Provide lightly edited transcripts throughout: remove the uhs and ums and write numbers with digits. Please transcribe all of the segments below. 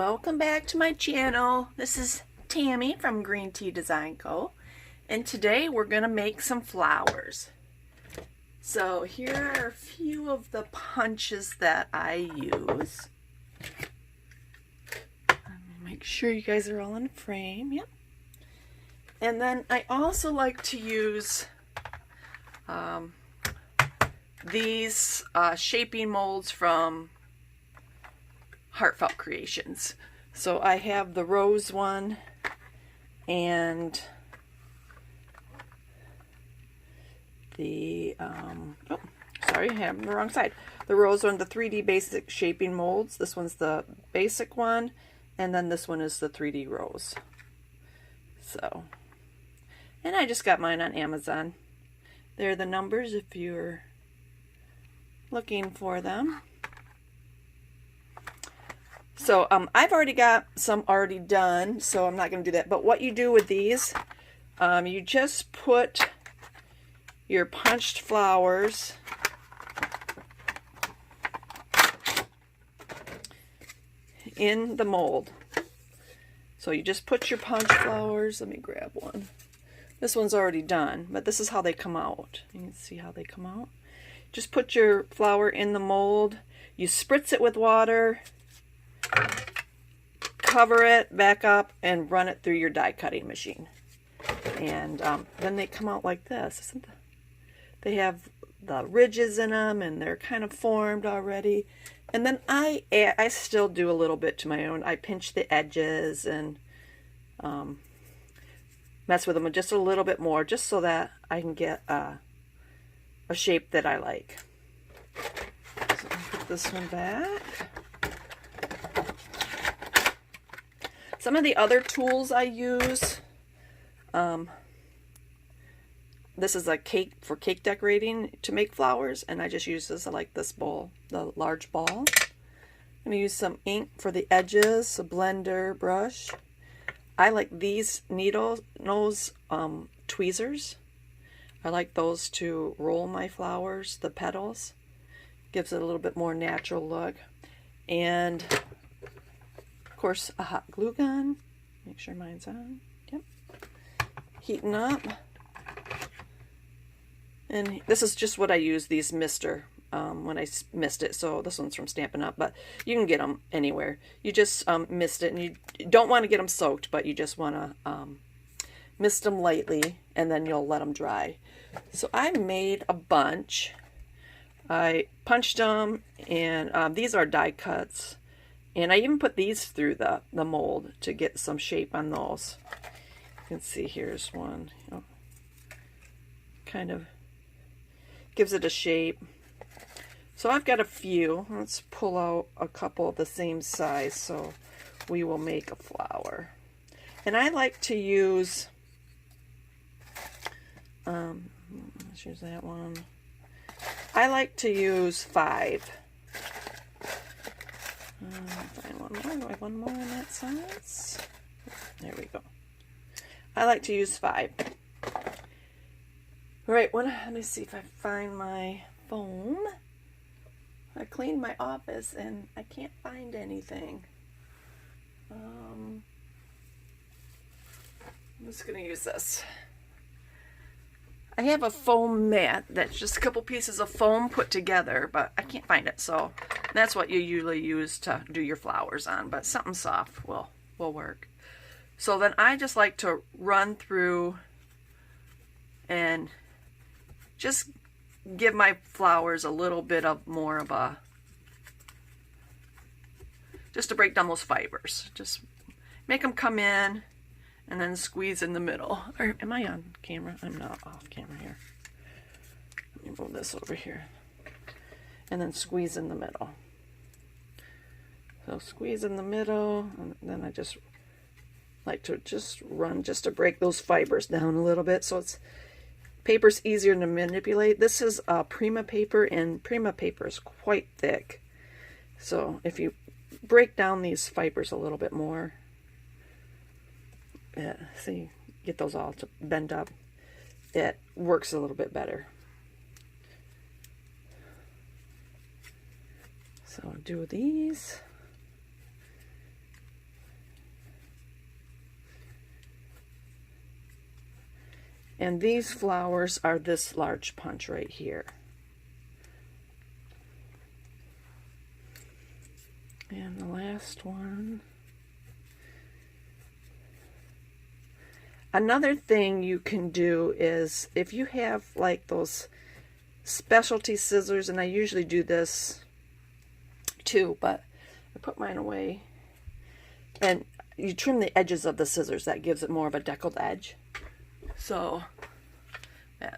Welcome back to my channel. This is Tammy from Green Tea Design Co. And today we're going to make some flowers. So here are a few of the punches that I use. Make sure you guys are all in frame. Yep. And then I also like to use these shaping molds from Heartfelt Creations. So I have the rose one and the I have the wrong side. The rose one, the 3D basic shaping molds. This one's the basic one, and then this one is the 3D rose. So, and I just got mine on Amazon. There are the numbers if you're looking for them. So I've already got some already done, so I'm not going to do that. But what you do with these, you just put your punched flowers in the mold. So you just put your punched flowers, let me grab one. This one's already done, but this is how they come out. You can see how they come out. Just put your flower in the mold, you spritz it with water, cover it, back up, and run it through your die cutting machine. And then they come out like this. They have the ridges in them, and they're kind of formed already. And then I still do a little bit to my own. I pinch the edges and mess with them just a little bit more, just so that I can get a shape that I like. So I'll put this one back. Some of the other tools I use, this is a cake for cake decorating to make flowers, and I just use this. I like this bowl, the large ball. I'm going to use some ink for the edges, a blender brush. I like these needle nose tweezers. I like those to roll my flowers, the petals. Gives it a little bit more natural look. And of course, a hot glue gun. Make sure mine's on. Yep. Heating up. And this is just what I use, these mister, when I mist it. So this one's from Stampin' Up, but you can get them anywhere. You just mist it, and you don't want to get them soaked, but you just want to mist them lightly, and then you'll let them dry. So I made a bunch. I punched them, and these are die cuts. And I even put these through the mold to get some shape on those. You can see here's one. Oh, kind of gives it a shape. So I've got a few. Let's pull out a couple of the same size so we will make a flower. And I like to use, let's use that one. I like to use 5. Find one more. Do I have one more in that size? There we go. I like to use 5. All right, let me see if I find my foam. I cleaned my office and I can't find anything. I'm just going to use this. I have a foam mat that's just a couple pieces of foam put together, but I can't find it, so that's what you usually use to do your flowers on, but something soft will work. So then I just like to run through and just give my flowers a little bit of more of a, just to break down those fibers. Just make them come in and then squeeze in the middle. Or am I on camera? I'm not off camera here. Let me move this over here. And then squeeze in the middle. So squeeze in the middle, and then I just like to just run just to break those fibers down a little bit so it's paper's easier to manipulate. This is Prima paper, and Prima paper is quite thick. So if you break down these fibers a little bit more, see, get those all to bend up, it works a little bit better. So do these. And these flowers are this large punch right here. And the last one. Another thing you can do is if you have like those specialty scissors, and I usually do this too, but I put mine away, and you trim the edges of the scissors. That gives it more of a deckled edge. So, yeah,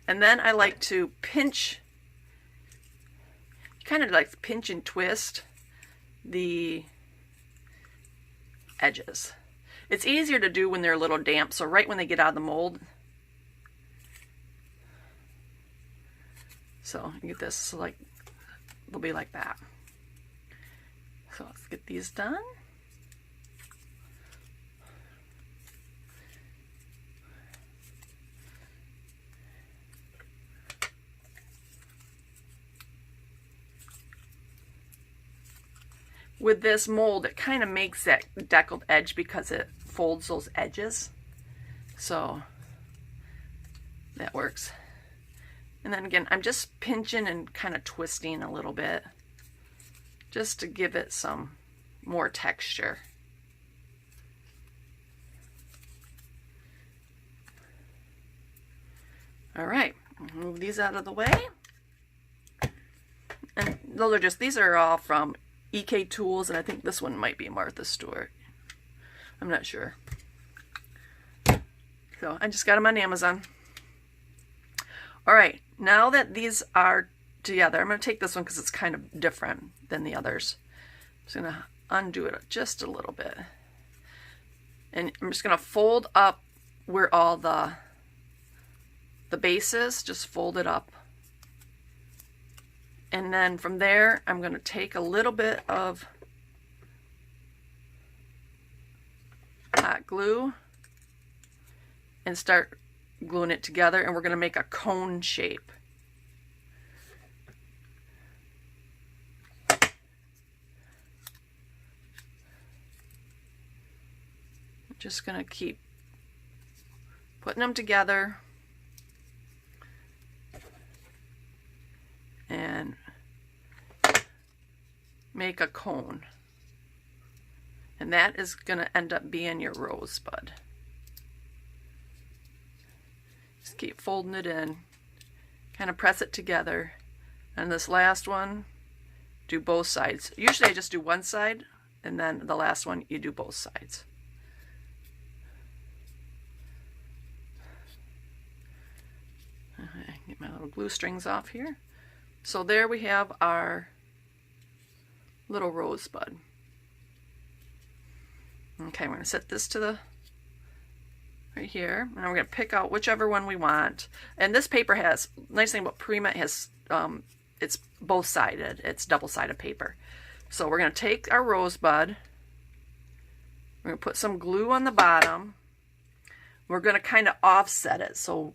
and then I like to pinch, kind of like pinch and twist the edges. It's easier to do when they're a little damp, so right when they get out of the mold. So you get this, so like, they'll be like that. So let's get these done. With this mold, it kind of makes that deckled edge because it folds those edges. So that works. And then again, I'm just pinching and kind of twisting a little bit just to give it some more texture. All right, move these out of the way. And these are all from EK Tools, and I think this one might be Martha Stewart. I'm not sure. So I just got them on Amazon. All right, now that these are together, I'm going to take this one because it's kind of different than the others. I'm just going to undo it just a little bit. And I'm just going to fold up where all the base is, just fold it up. And then from there, I'm going to take a little bit of hot glue and start gluing it together, and we're going to make a cone shape. I'm just going to keep putting them together and make a cone. And that is going to end up being your rosebud. Just keep folding it in, kind of press it together. And this last one, do both sides. Usually I just do one side, and then the last one you do both sides. Get my little glue strings off here. So there we have our little rosebud. Okay, we're going to set this to the right here, and we're going to pick out whichever one we want. And this paper has, nice thing about Prima, it has it's both sided. It's double-sided paper. So we're going to take our rosebud. We're going to put some glue on the bottom. We're going to kind of offset it. So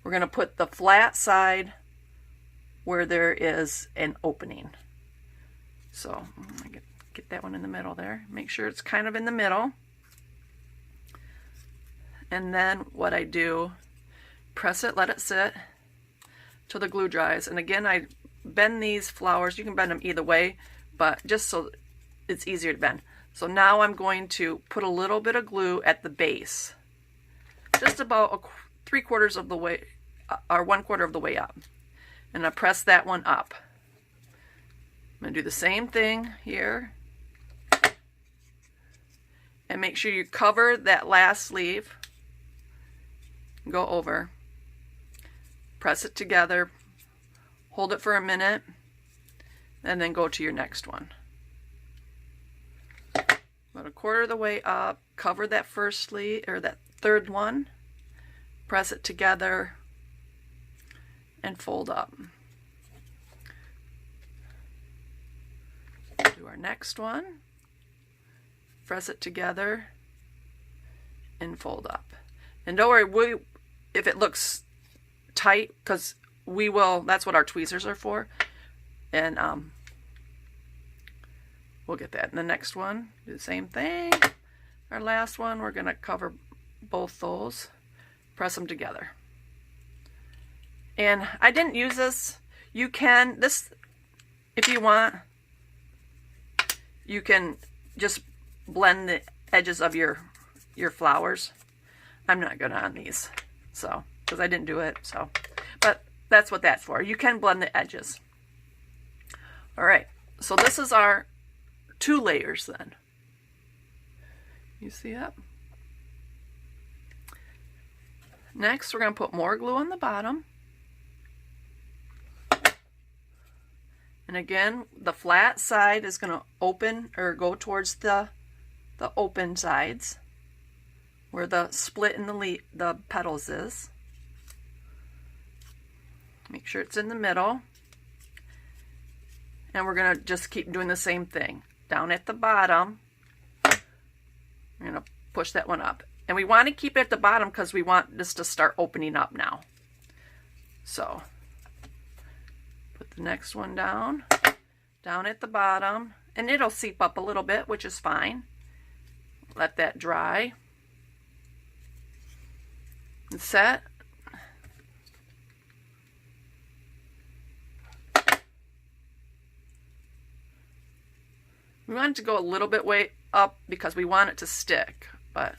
we're going to put the flat side where there is an opening. So I'm going to get that one in the middle there. Make sure it's kind of in the middle. And then what I do, press it, let it sit till the glue dries. And again, I bend these flowers. You can bend them either way, but just so it's easier to bend. So now I'm going to put a little bit of glue at the base, just about 3/4 of the way, or 1/4 of the way up. And I press that one up. I'm going to do the same thing here. And make sure you cover that last sleeve. Go over. Press it together. Hold it for a minute. And then go to your next one. About 1/4 of the way up. Cover that first sleeve, or that third one. Press it together. And fold up. Do our next one. Press it together and fold up. And don't worry if it looks tight, because we will, that's what our tweezers are for. And we'll get that in the next one. Do the same thing. Our last one, we're going to cover both those. press them together. And I didn't use this. You can, this, if you want, you can just blend the edges of your flowers. I'm not good on these, so, because I didn't do it, so. But that's what that's for. You can blend the edges. All right, so this is our 2 layers then. You see that? Next, we're going to put more glue on the bottom. And again, the flat side is going to open or go towards the open sides where the split in the petals is. Make sure it's in the middle. And we're going to just keep doing the same thing. Down at the bottom, we're going to push that one up. And we want to keep it at the bottom because we want this to start opening up now. So, put the next one down at the bottom. And it'll seep up a little bit, which is fine. Let that dry. And set. We want it to go a little bit way up because we want it to stick, but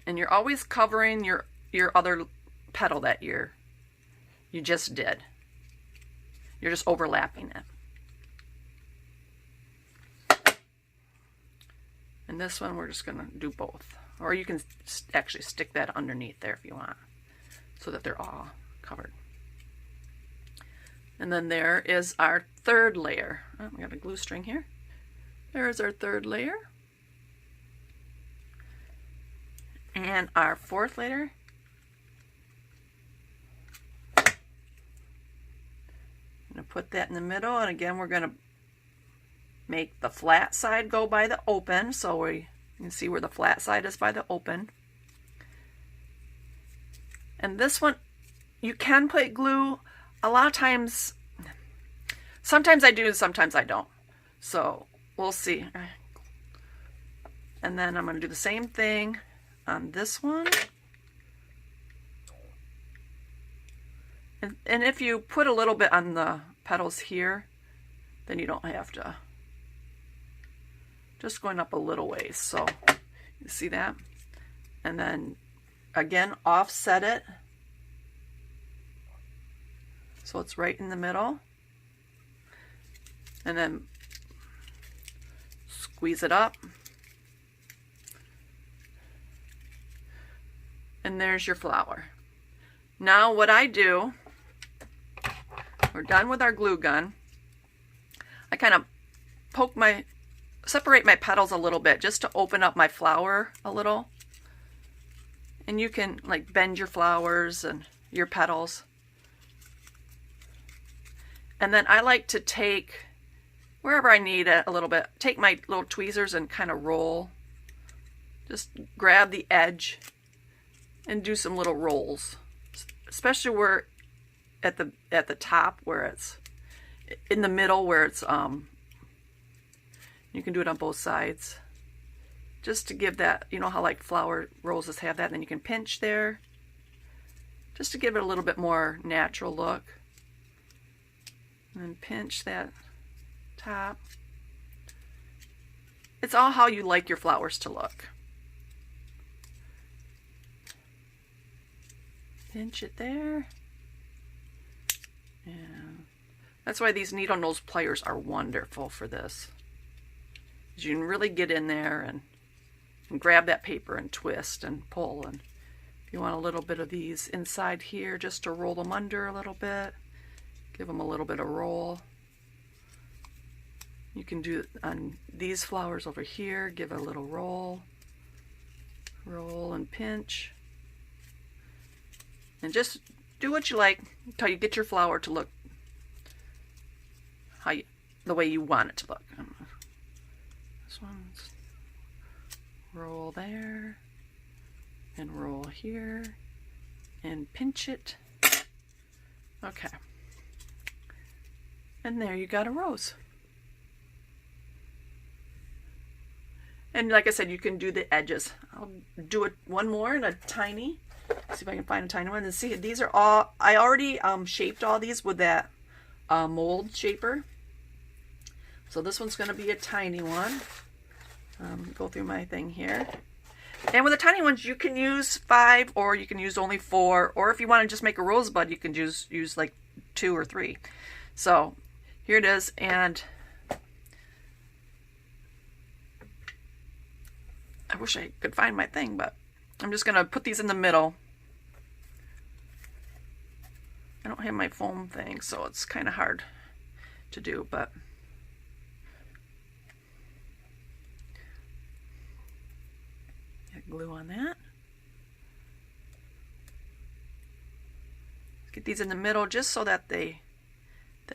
and you're always covering your other petal that you just did. You're just overlapping it. And this one we're just going to do both. Or you can actually stick that underneath there if you want, so that they're all covered. And then there is our 3rd layer. Oh, we got a glue string here. There's our 3rd layer. And our 4th layer. I'm going to put that in the middle, and again we're going to make the flat side go by the open, so you can see where the flat side is by the open. And this one, you can put glue. A lot of times, sometimes I do and sometimes I don't. So we'll see. And then I'm going to do the same thing on this one. And if you put a little bit on the petals here, then you don't have to. Just going up a little ways. So you see that? And then again, offset it so it's right in the middle, and then squeeze it up, and there's your flower. Now what I do, we're done with our glue gun. I kind of separate my petals a little bit just to open up my flower a little. And you can like bend your flowers and your petals. And then I like to take, wherever I need it a little bit, take my little tweezers and kind of roll. Just grab the edge and do some little rolls. Especially where at the top, where it's in the middle, where it's you can do it on both sides. Just to give that, you know how like flower roses have that, and then you can pinch there. Just to give it a little bit more natural look. And then pinch that top. It's all how you like your flowers to look. Pinch it there. And that's why these needle nose pliers are wonderful for this. You can really get in there and grab that paper and twist and pull. And if you want a little bit of these inside here, just to roll them under a little bit, give them a little bit of roll. You can do it on these flowers over here, give it a little roll, roll and pinch. And just do what you like until you get your flower to look the way you want it to look. This one's roll there, and roll here, and pinch it. Okay. And there you got a rose. And like I said, you can do the edges. I'll do it one more in a tiny. See if I can find a tiny one. And see, these are all, I already shaped all these with that mold shaper. So this one's going to be a tiny one. Go through my thing here. And with the tiny ones, you can use 5 or you can use only 4. Or if you want to just make a rosebud, you can use like 2 or 3. So here it is. And I wish I could find my thing, but I'm just going to put these in the middle. I don't have my foam thing, so it's kind of hard to do, but get glue on that. Get these in the middle just so that the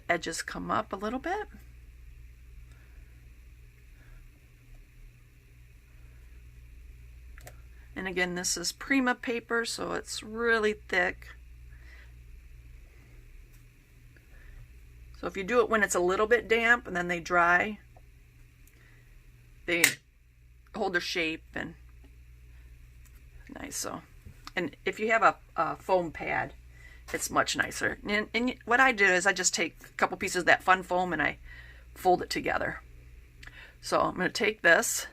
edges come up a little bit. And again, this is Prima paper, so it's really thick. So if you do it when it's a little bit damp and then they dry, they hold their shape and nice. So, and if you have a foam pad, it's much nicer. And what I do is I just take a couple pieces of that fun foam and I fold it together. So I'm going to take this,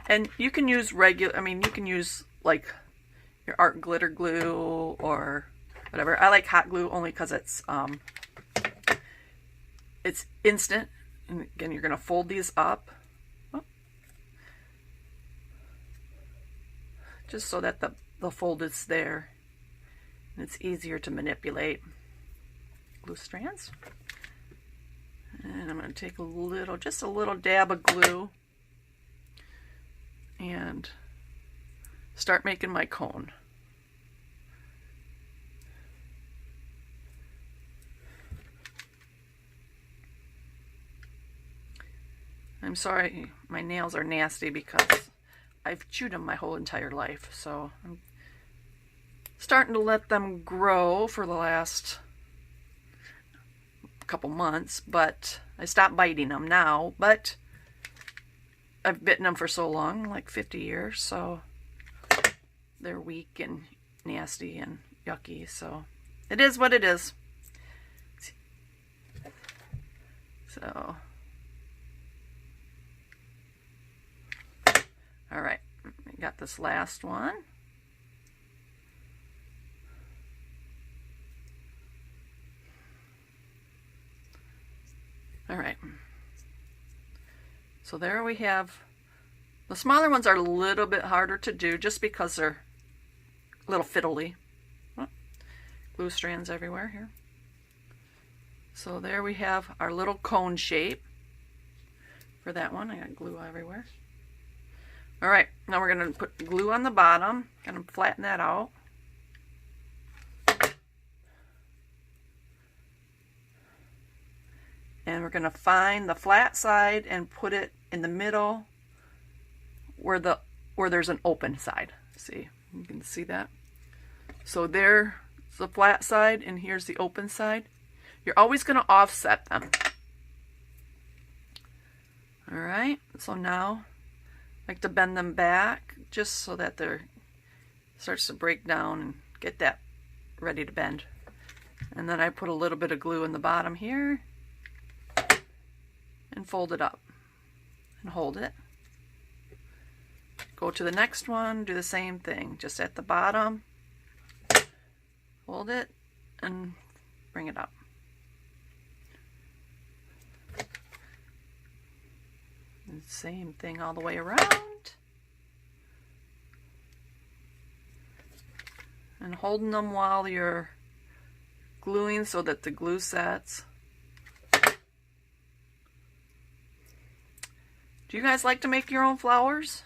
and you can use regular, I mean, you can use like your art glitter glue or whatever. I like hot glue only because it's instant. And again, you're going to fold these up. Just so that the fold is there and it's easier to manipulate. Glue strands. And I'm going to take just a little dab of glue and start making my cone. I'm sorry, my nails are nasty because I've chewed them my whole entire life, so I'm starting to let them grow for the last couple months, but I stopped biting them now, but I've bitten them for so long, like 50 years, so they're weak and nasty and yucky, so it is what it is. So, all right, I got this last one. All right, so there we have, the smaller ones are a little bit harder to do just because they're a little fiddly. Oh, glue strands everywhere here. So there we have our little cone shape for that one. I got glue everywhere. All right, now we're going to put glue on the bottom. Going to flatten that out. And we're going to find the flat side and put it in the middle where there's an open side. See, you can see that. So there's the flat side and here's the open side. You're always going to offset them. All right, so now I like to bend them back just so that they're starts to break down and get that ready to bend. And then I put a little bit of glue in the bottom here and fold it up and hold it. Go to the next one, do the same thing, just at the bottom, hold it and bring it up. And same thing all the way around. And holding them while you're gluing so that the glue sets. Do you guys like to make your own flowers?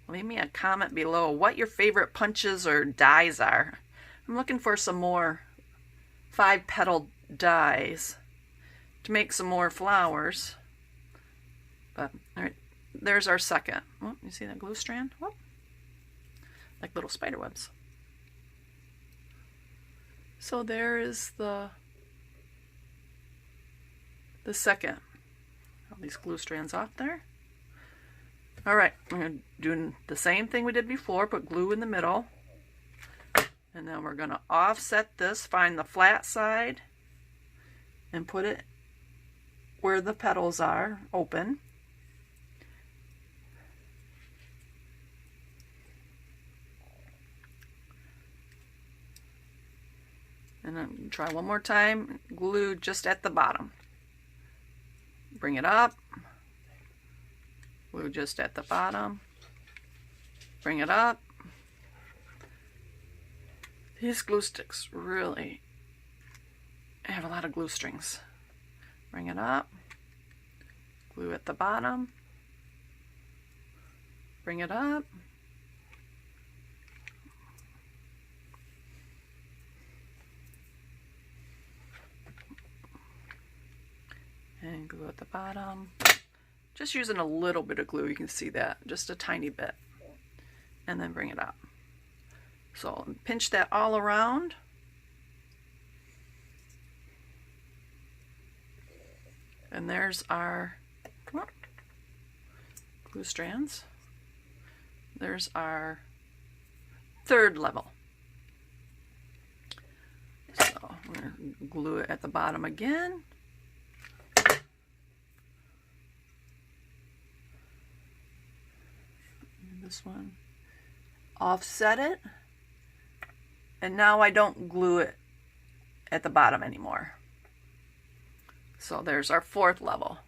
Leave me a comment below what your favorite punches or dies are. I'm looking for some more 5-petal dies to make some more flowers. But all right, there's our second. Oh, you see that glue strand? Oh, like little spider webs. So there is the the second. All these glue strands off there. All right, we're going to do the same thing we did before, put glue in the middle. And then we're going to offset this, find the flat side, and put it where the petals are open. And then try one more time, glue just at the bottom. Bring it up, glue just at the bottom, bring it up. These glue sticks really have a lot of glue strings. Bring it up, glue at the bottom, bring it up, and glue at the bottom. Just using a little bit of glue, you can see that, just a tiny bit. And then bring it up. So pinch that all around. And there's our glue strands. There's our third level. So we're going to glue it at the bottom again. This one, offset it, and now I don't glue it at the bottom anymore. So there's our fourth level,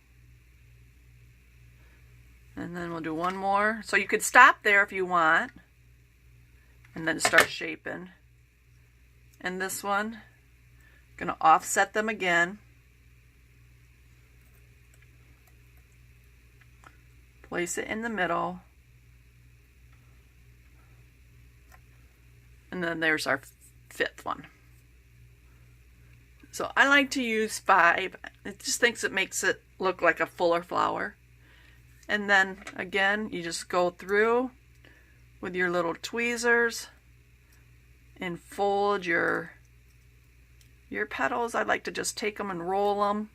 and then we'll do one more. So you could stop there if you want and then start shaping. And this one, gonna offset them again, place it in the middle. And then there's our fifth one. So I like to use 5. It just thinks it makes it look like a fuller flower. And then again, you just go through with your little tweezers and fold your petals. I like to just take them and roll them.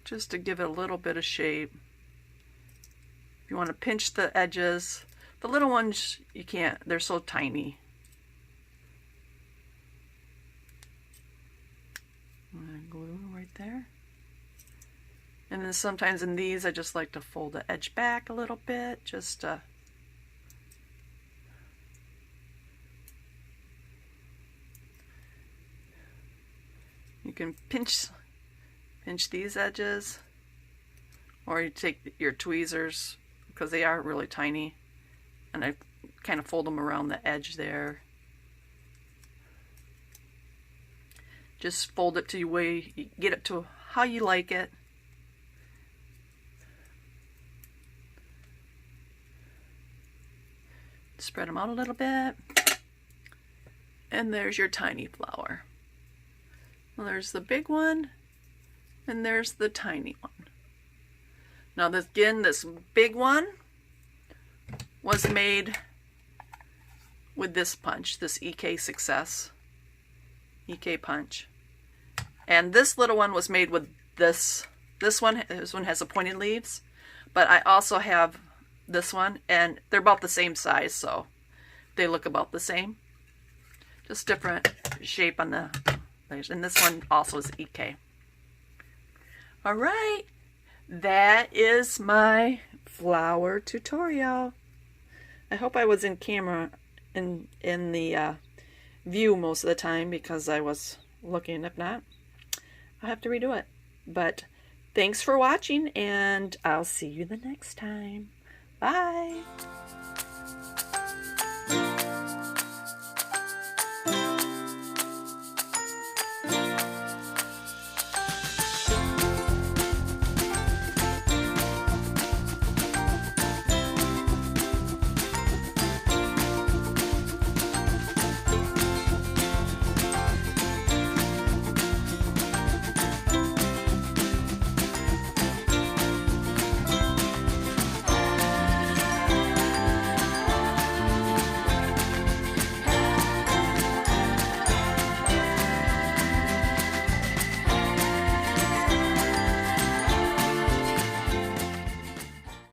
Just to give it a little bit of shape. If you want to pinch the edges, the little ones you can't, they're so tiny. And glue right there. And then sometimes in these I just like to fold the edge back a little bit, just you can pinch these edges, or you take your tweezers, because they are really tiny, and I kind of fold them around the edge there. Just fold it to your way, you get it to how you like it. Spread them out a little bit, and there's your tiny flower. Well, there's the big one, and there's the tiny one. Now this, again, this big one was made with this punch, this EK Success, EK punch. And this little one was made with this one has a pointed leaves, but I also have this one, and they're about the same size, so they look about the same. Just different shape on the layers. And this one also is EK. All right, that is my flower tutorial. I hope I was in camera in the view most of the time, because I was looking. If not, I'll have to redo it. But thanks for watching, and I'll see you the next time. Bye.